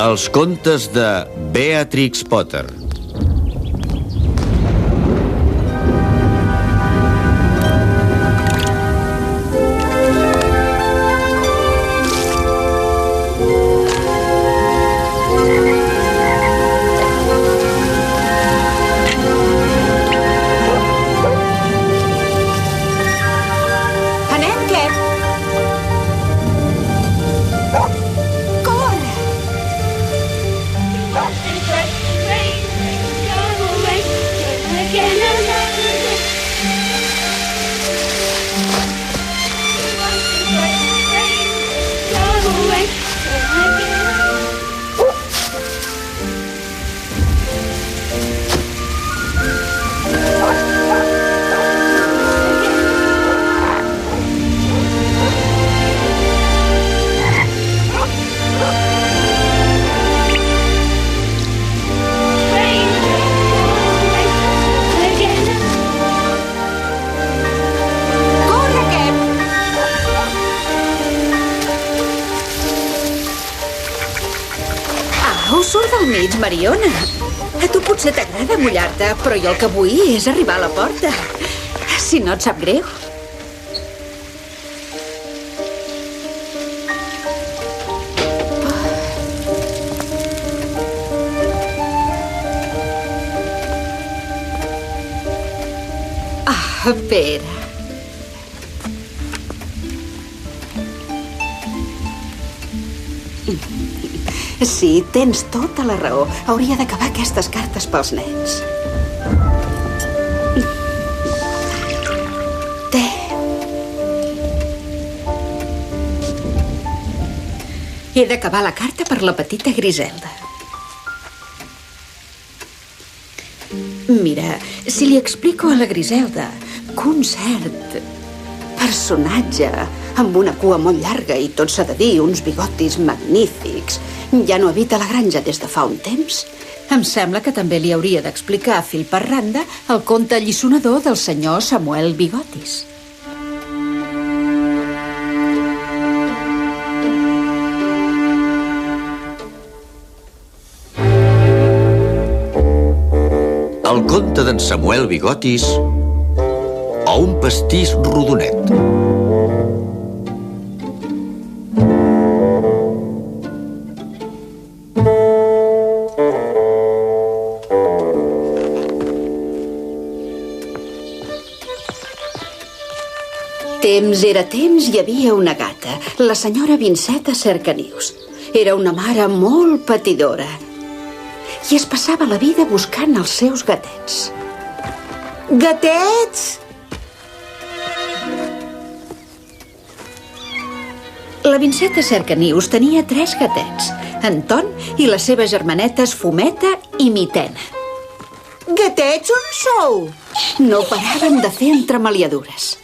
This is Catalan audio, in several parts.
Els contes de Beatrix Potter. Mariona, a tu potser t'agrada mullar-te, però jo el que vull és arribar a la porta. Si no et sap greu. Pere. Sí, tens tota la raó. Hauria d'acabar aquestes cartes pels nens. Té. He d'acabar la carta per la petita Griselda. Mira, si li explico a la Griselda que un cert personatge amb una cua molt llarga i tot s'ha de dir, uns bigotis magnífics, ja no habita la granja des de fa un temps, em sembla que també li hauria d'explicar a fil per randa el conte alliçonador del senyor Samuel Bigotis. El conte d'en Samuel Bigotis o un pastís rodonet. Temps era temps, hi havia una gata, la senyora Vinceta Cercanius. Era una mare molt patidora i es passava la vida buscant els seus gatets. Gatets! La Vinceta Cercanius tenia 3 gatets, en Ton i les seves germanetes Fumeta i Mitena. Gatets, on sou? No paraven de fer entremaliadures.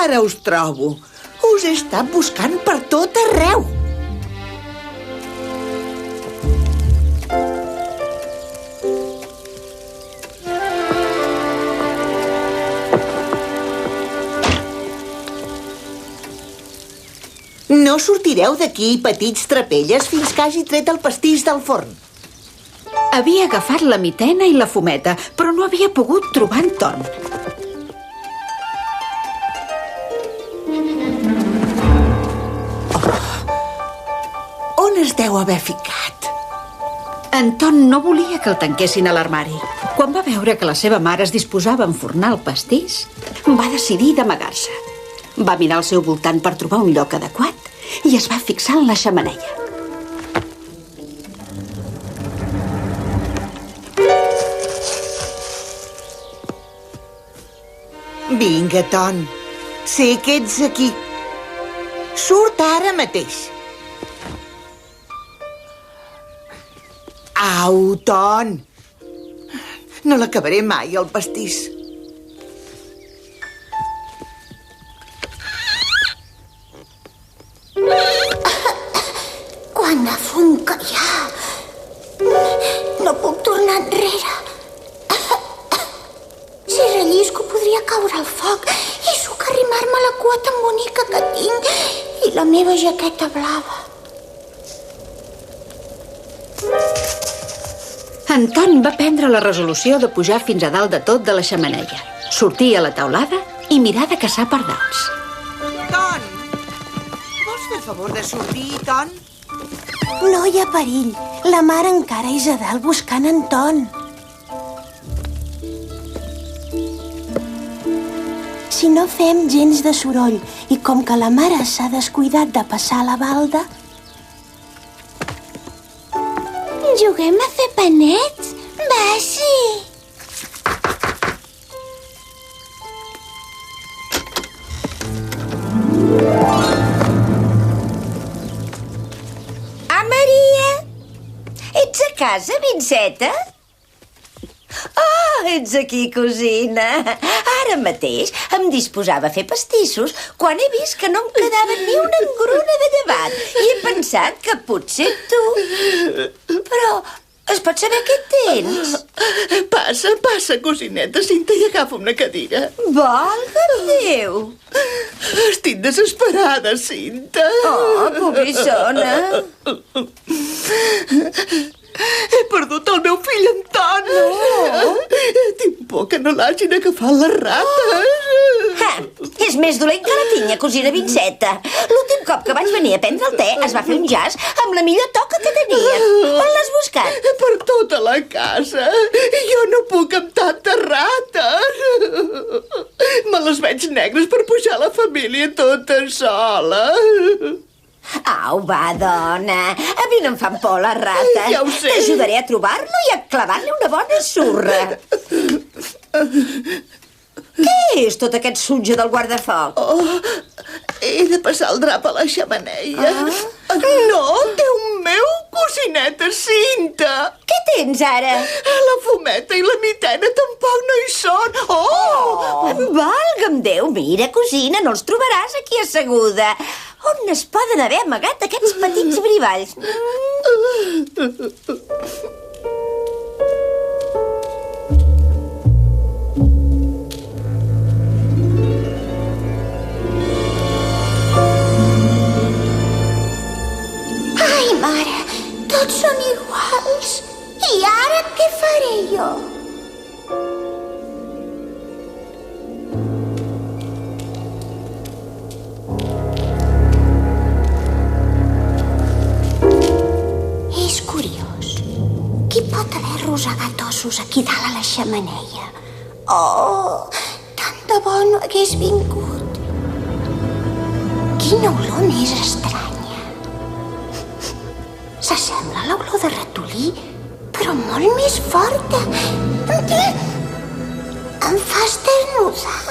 Ara us trobo. Us he estat buscant per tot arreu. No sortireu d'aquí, petits trapelles, fins que hagi tret el pastís del forn. Havia agafat la Mitena i la Fumeta, però no havia pogut trobar en Ton. On es deu haver ficat? En Ton no volia que el tanquessin a l'armari. Quan va veure que la seva mare es disposava a enfornar el pastís, va decidir d'amagar-se. Va mirar al seu voltant per trobar un lloc adequat i es va fixar en la xemeneia. Vinga, Ton. Sé que ets aquí. Surt ara mateix. Au, Ton. No l'acabaré mai, el pastís. la meva jaqueta blava. En Ton va prendre la resolució de pujar fins a dalt de tot de la xemeneia, sortir a la teulada i mirar de caçar pardals. Ton! Vols fer el favor de sortir, Ton? No hi ha perill. La mare encara és a dalt buscant en Ton. Si no fem gens de soroll i com que la mare s'ha descuidat de passar la balda... Juguem a fer panets? Va, sí! Maria! Ets a casa, Vinceta? Oh, ets aquí, cosina. Ara mateix em disposava a fer pastissos quan he vist que no em quedava ni una engruna de llevat i he pensat que potser tu... Però es pot saber què tens? Passa, cosineta, Cinta, i agafa una cadira. Valga'm Déu! Estic desesperada, Cinta. Oh, pobrissona. He perdut el meu fill, en Ton. Tinc por que no l'hagin agafat les rates. És més dolent que la pinya, cosina Vinceta. L'últim cop que vaig venir a prendre el te es va fer un jas amb la millor toca que tenia. On l'has buscat? Per tota la casa. Jo no puc amb tantes rates. Me les veig negres per pujar la família tota sola. Au, va, dona. A mi no em fan por les rates. Ja ho sé. T'ajudaré a trobar-lo i a clavar-li una bona surra. Què és tot aquest sutge del guardafoc? Oh, he de passar el drap a la xemeneia. No, Déu meu, cosineta Cinta. Què tens ara? La fumeta i la mitena tampoc no hi són. Oh! Valga'm Déu, mira, cosina, no els trobaràs aquí asseguda. On es poden haver amagat aquests petits brivalls? Ai, mare, tots són iguals. I ara què faré jo? És curiós. Qui pot haver rosegat ossos aquí dalt a la xemeneia? Oh, tant de bo no hagués vingut. Quina olor més estranya. S'assembla a l'olor de ratolí, però molt més forta. Em fa esternudar.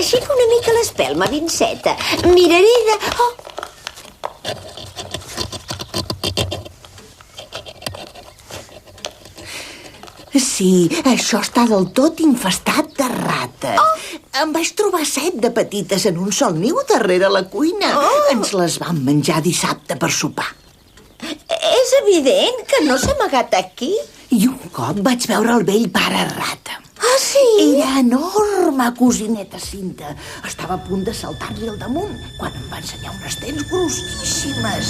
Aixeca una mica l'espelma, Vinceta. Miraré de... Oh! Sí, això està del tot infestat de rates. Oh! Em vaig trobar 7 de petites en un sol niu darrere la cuina. Oh! Ens les vam menjar dissabte per sopar. És evident que no s'ha amagat aquí. I un cop vaig veure el vell pare rata. Ah, sí? Era enorme, cosineta Cinta. Estava a punt de saltar-li al damunt quan em va ensenyar unes dents grossíssimes.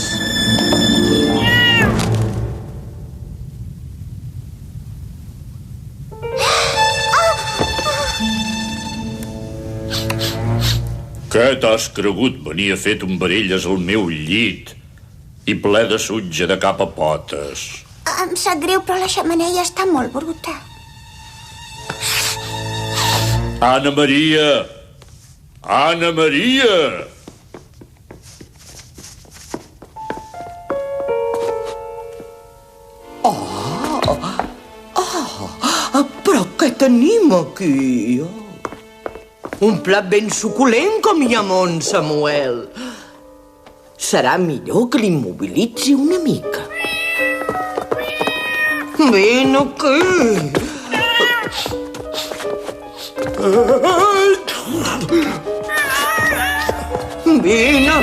Què t'has cregut venir a fer tombarelles al meu llit i ple de sutge de cap a potes? Em sap greu, però la xemeneia està molt bruta. Anna Maria! Anna Maria! Però què tenim aquí? Un plat ben suculent com hi ha món, Samuel. Serà millor que l'immobilitzi una mica. Ven aquí. Vine,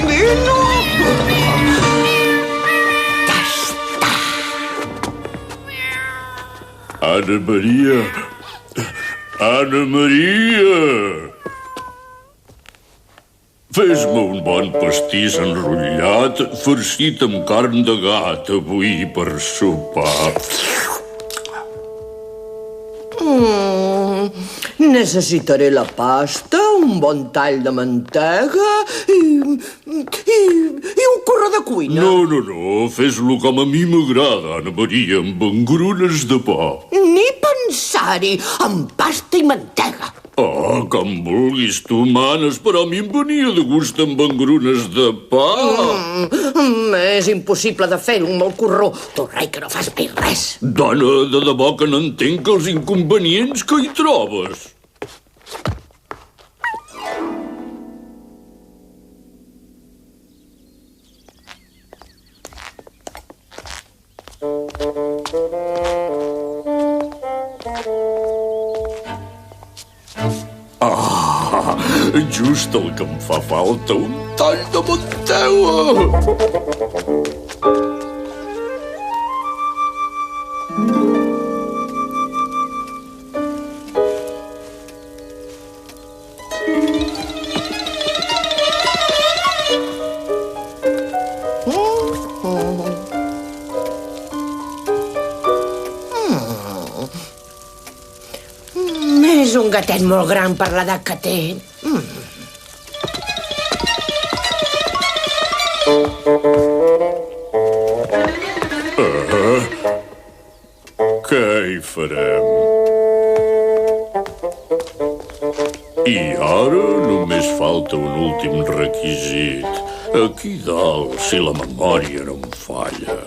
vine. Anna Maria! Anna Maria! Fes-me un bon pastís enrotllat, farcit amb carn de gat avui per sopar. Necessitaré la pasta, un bon tall de mantega i un corró de cuina. No, fes-lo com a mi m'agrada, Anna Maria, amb engrunes de pa. Ni pensar-hi, amb pasta i mantega. Com vulguis, tu manes, però a mi em venia de gust amb engrunes de pa. És impossible de fer-ho amb el corró. Tu, rei, que no fas mai res. Dona, de debò que no entenc els inconvenients que hi trobes. Just el que em fa falta, un tall de mantega. És un gatet molt gran per l'edat que té. Què hi farem? I ara només falta un últim requisit. Aquí dalt, si la memòria no em falla.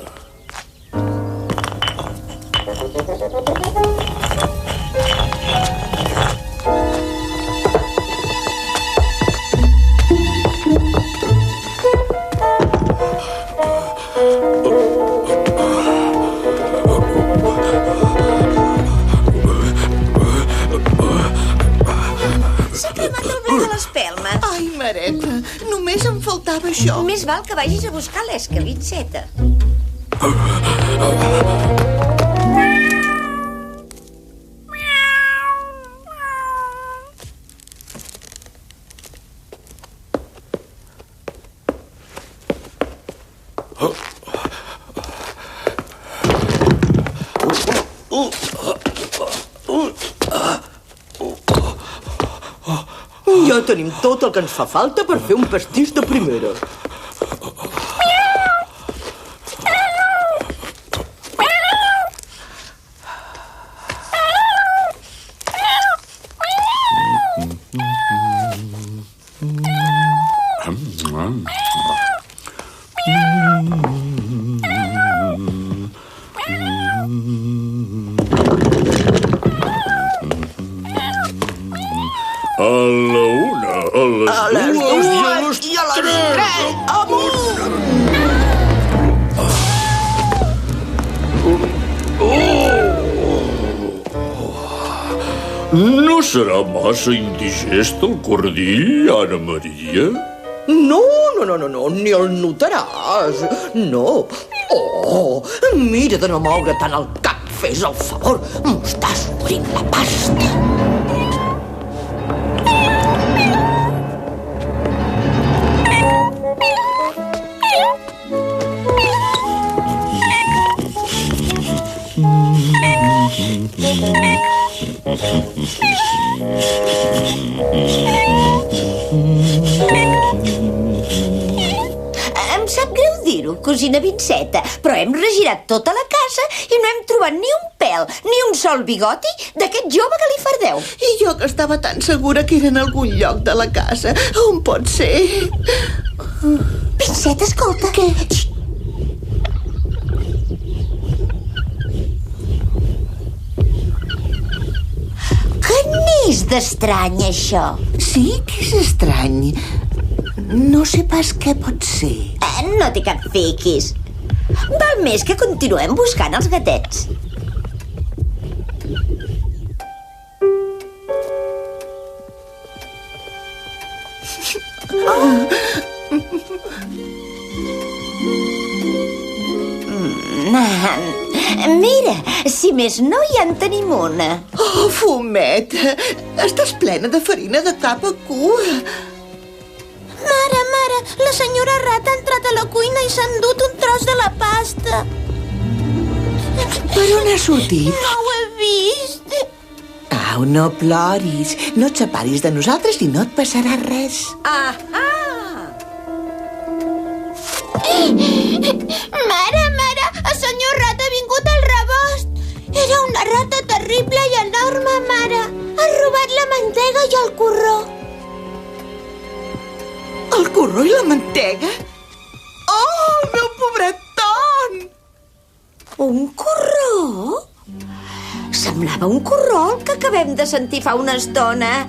Ai, mareta, només em faltava això. Més val que vagis a buscar l'escalitzeta. Ja tenim tot el que ens fa falta per fer un pastís de primera. A la una, a les dues i a les tres. No serà massa indigest el cordill, Anna Maria? No, ni el notaràs. No. Oh, mira de no moure tant el cap. Fes el favor, m'ho estàs obrint la pasta. Em sap greu dir-ho, cosina Vinceta, però hem regirat tota la casa i no hem trobat ni un pèl, ni un sol bigoti d'aquest jove galifardeu. I jo que estava tan segura que era en algun lloc de la casa. On pot ser? Vinceta, escolta. Què? Què n'és d'estrany, això? Sí que és estrany. No sé pas què pot ser. No té cap fiquis. Val més que continuem buscant els gatets. Mira, si més no, ja en tenim una. Oh, Fumeta, estàs plena de farina de cap a cua. Mare, la senyora Rata ha entrat a la cuina i s'ha endut un tros de la pasta. Per on ha sortit? No ho he vist. Au, no ploris. No et separis de nosaltres i no et passarà res. Mare, el senyor Rata ha vingut al rebost. Era una rata terrible i enorme, mare. Ha robat la mantega i el corró. El corró i la mantega? Oh, el meu pobret Ton! Un corró? Semblava un corró el que acabem de sentir fa una estona.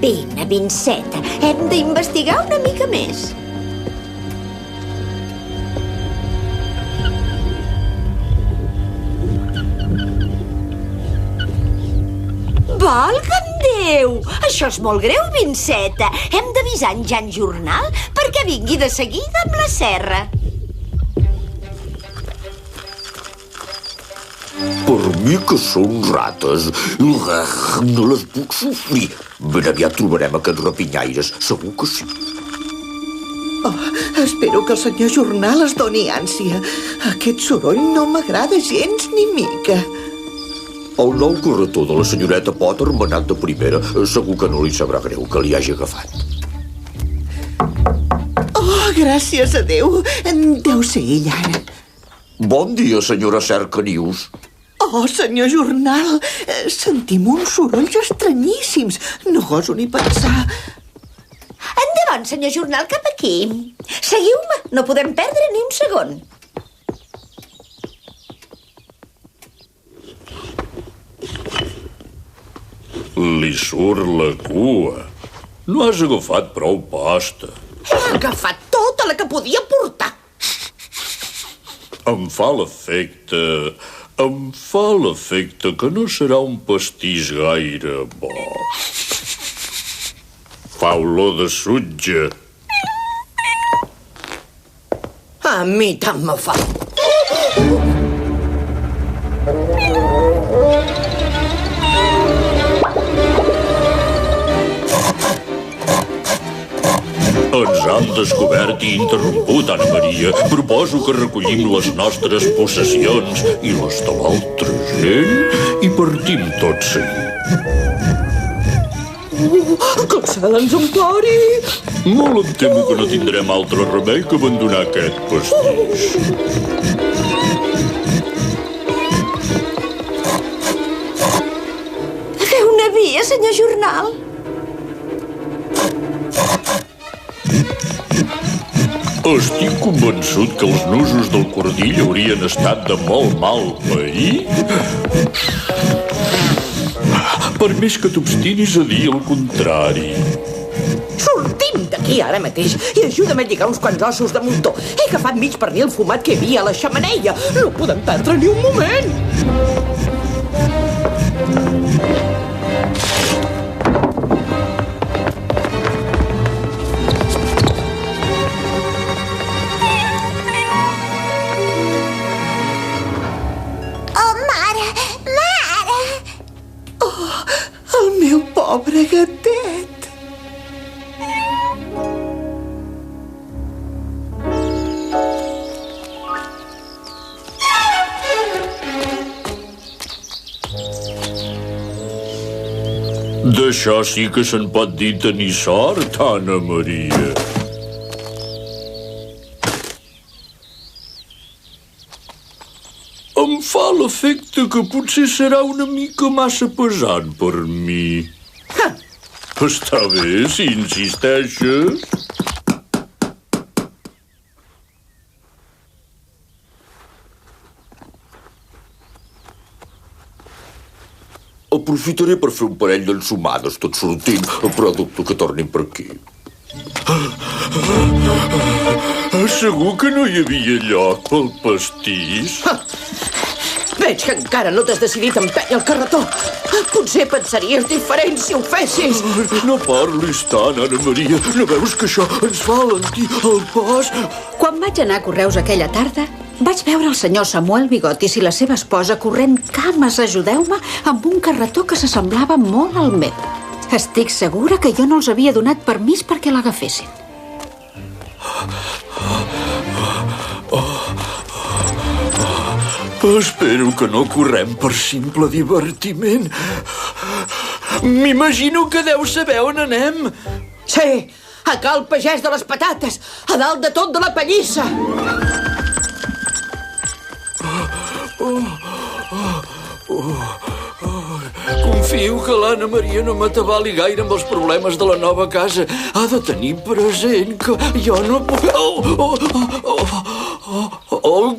Vine, Vinceta, hem d'investigar una mica més. Valga'm Déu! Això és molt greu, Vinceta. Hem d'avisar en Jan Jornal perquè vingui de seguida amb la serra. Per mi que són rates. No les puc sofrir. Ben aviat trobarem aquests rapinyaires, segur que sí. Oh, espero que el senyor Jornal es doni ànsia. Aquest soroll no m'agrada gens ni mica. El nou corretó de la senyoreta Potter m'ha anat de primera. Segur que no li sabrà greu que li hagi agafat. Oh, gràcies a Déu. Deu ser ell ara. Bon dia, senyora Cercanius. Oh, senyor Jornal, sentim uns sorolls estranyíssims. No goso ni pensar. Endavant, senyor Jornal, cap aquí. Seguiu-me, no podem perdre ni un segon. Li surt la cua. No has agafat prou pasta. He agafat tota la que podia portar. Em fa l'efecte que no serà un pastís gaire bo. Fa olor de sutge. A mi tant me fa. Ens han descobert i interromput, Anna Maria. Proposo que recollim les nostres possessions i les de l'altra gent i partim tot seguit. Que el cel ens empari! Molt em temo que no tindrem altre remei que abandonar aquest pastís. Feu una via, senyor Jornal. Estic convençut que els nusos del cordill haurien estat de molt mal pair. Per més que t'obstinis a dir el contrari. Sortim d'aquí ara mateix i ajuda'm a lligar uns quants ossos de muntó. He agafat mig pernil fumat que hi havia a la xemeneia. No podem perdre ni un moment. Pobre gatet. D'això sí que se'n pot dir tenir sort, Anna Maria. Em fa l'efecte que potser serà una mica massa pesant per mi. Està bé, si insisteixes. Aprofitaré per fer un parell d'ensumades tot sortint, però dubto que tornin per aquí. Segur que no hi havia lloc pel pastís? Veig que encara no t'has decidit a empènyer el carretó. Potser pensaries diferent si ho fessis. No parlis tant, Anna Maria. No veus que això ens fa alentir el pas? Quan vaig anar a Correus aquella tarda, vaig veure el senyor Samuel Bigotis i la seva esposa corrent cames, ajudeu-me, amb un carretó que s'assemblava molt al meu. Estic segura que jo no els havia donat permís perquè l'agafessin. Espero que no correm per simple divertiment. M'imagino que deu saber on anem. Sí, a Cal Pagès de les Patates, a dalt de tot de la pallissa. Confio que l'Anna Maria no m'atabali gaire amb els problemes de la nova casa. Ha de tenir present que jo no puc...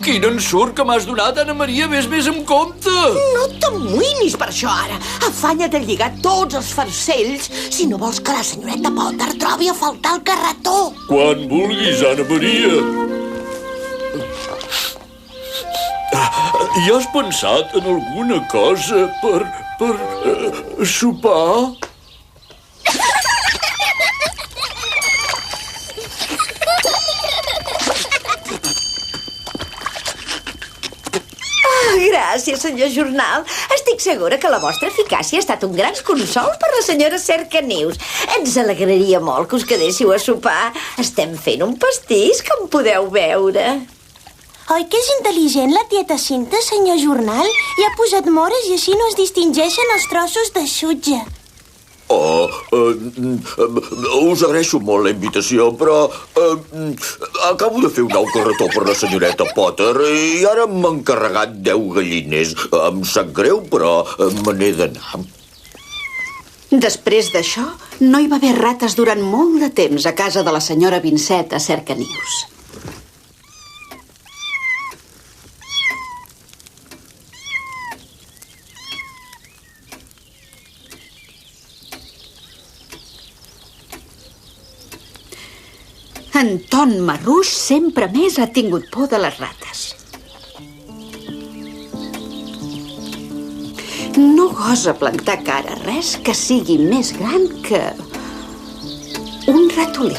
Quin ensurt que m'has donat, Anna Maria. Vés amb compte. No t'amoïnis per això, ara. Afanya't a lligar tots els farcells si no vols que la senyoreta Potter trobi a faltar el carretó. Quan vulguis, Anna Maria. I has pensat en alguna cosa per sopar? Gràcies, senyor Jornal. Estic segura que la vostra eficàcia ha estat un gran consol per la senyora Cercanius. Ens alegraria molt que us quedéssiu a sopar. Estem fent un pastís, com podeu veure. Oi que és intel·ligent la tieta Cinta, senyor Jornal? Hi ha posat mores i així no es distingeixen els trossos de sutge. Us agraeixo molt la invitació, però acabo de fer un nou carretó per la senyoreta Potter i ara m'ha encarregat 10 gallines. Em sap greu, però me n'he d'anar. Després d'això, no hi va haver rates durant molt de temps a casa de la senyora Vincent a Cercanius. En Ton Marruix sempre més ha tingut por de les rates. No gosa plantar cara a res que sigui més gran que un ratolí.